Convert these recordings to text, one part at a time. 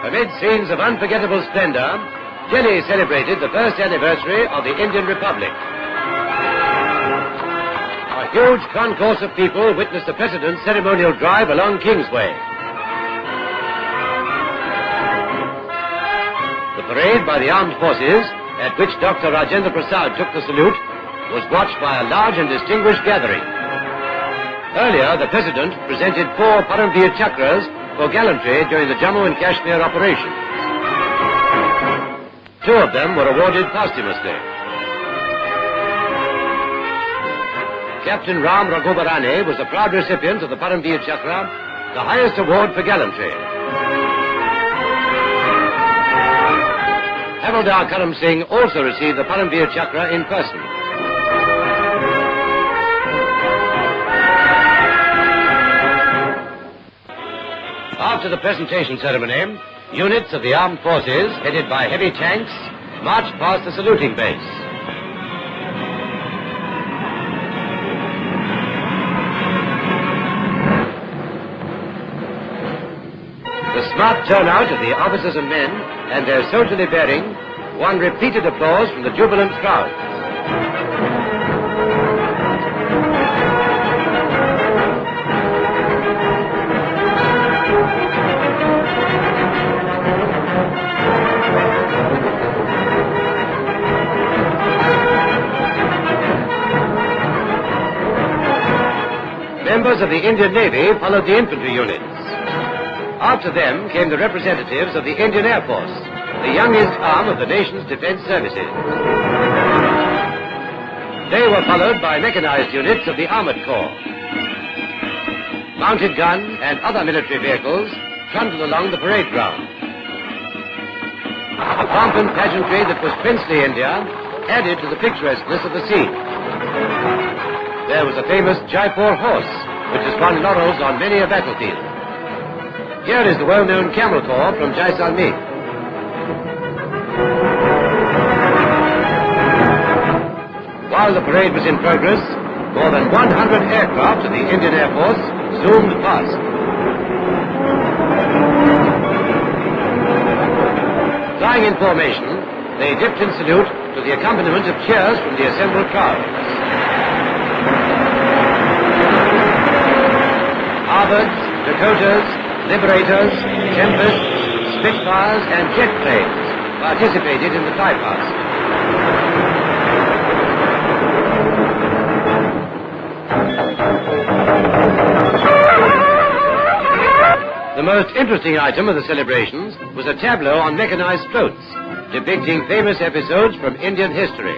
Amid scenes of unforgettable splendor, Delhi celebrated the first anniversary of the Indian Republic. A huge concourse of people witnessed the President's ceremonial drive along Kingsway. The parade by the armed forces, at which Dr. Rajendra Prasad took the salute, was watched by a large and distinguished gathering. Earlier, the President presented 4 Paramveer Chakras for gallantry during the Jammu and Kashmir operation. 2 of them were awarded posthumously. Captain Ram Raghubarane was the proud recipient of the Paramveer Chakra, the highest award for gallantry. Havildar Karam Singh also received the Paramveer Chakra in person. After the presentation ceremony, units of the armed forces, headed by heavy tanks, marched past the saluting base. The smart turnout of the officers and men and their soldierly bearing won repeated applause from the jubilant crowd. Members of the Indian Navy followed the infantry units. After them came the representatives of the Indian Air Force, the youngest arm of the nation's defense services. They were followed by mechanized units of the Armored Corps. Mounted guns and other military vehicles trundled along the parade ground. The pomp and pageantry that was princely India added to the picturesqueness of the scene. There was a famous Jaipur horse, which has won laurels on many a battlefield. Here is the well-known camel corps from Jaisalmer. While the parade was in progress, more than 100 aircraft of the Indian Air Force zoomed past. Flying in formation, they dipped in salute to the accompaniment of cheers from the assembled crowds. Harvards, Dakotas, Liberators, Tempests, Spitfires and jet planes participated in the flypast. The most interesting item of the celebrations was a tableau on mechanized floats, depicting famous episodes from Indian history.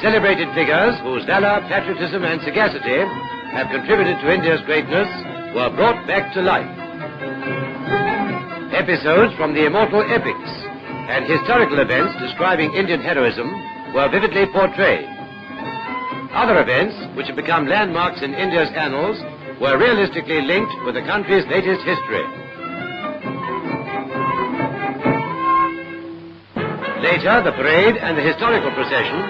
Celebrated figures whose valor, patriotism and sagacity have contributed to India's greatness were brought back to life. Episodes from the immortal epics and historical events describing Indian heroism were vividly portrayed. Other events, which have become landmarks in India's annals, were realistically linked with the country's latest history. Later, the parade and the historical procession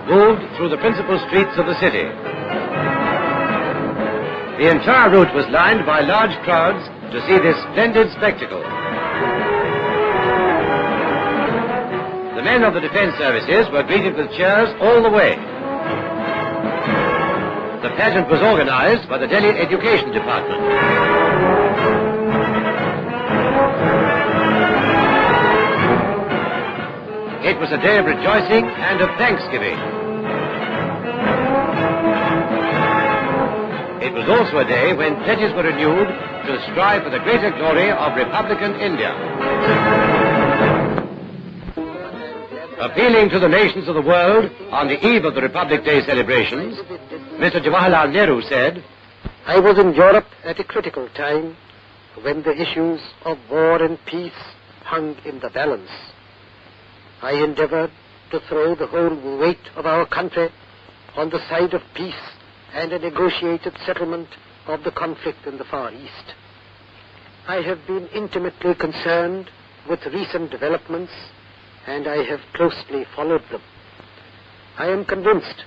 moved through the principal streets of the city. The entire route was lined by large crowds to see this splendid spectacle. The men of the defense services were greeted with cheers all the way. The pageant was organized by the Delhi Education Department. It was a day of rejoicing and of thanksgiving. It was also a day when pledges were renewed to strive for the greater glory of Republican India. Appealing to the nations of the world on the eve of the Republic Day celebrations, Mr. Jawaharlal Nehru said, "I was in Europe at a critical time when the issues of war and peace hung in the balance. I endeavored to throw the whole weight of our country on the side of peace and a negotiated settlement of the conflict in the Far East. I have been intimately concerned with recent developments and I have closely followed them. I am convinced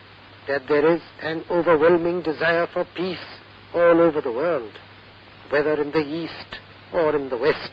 that there is an overwhelming desire for peace all over the world, whether in the East or in the West.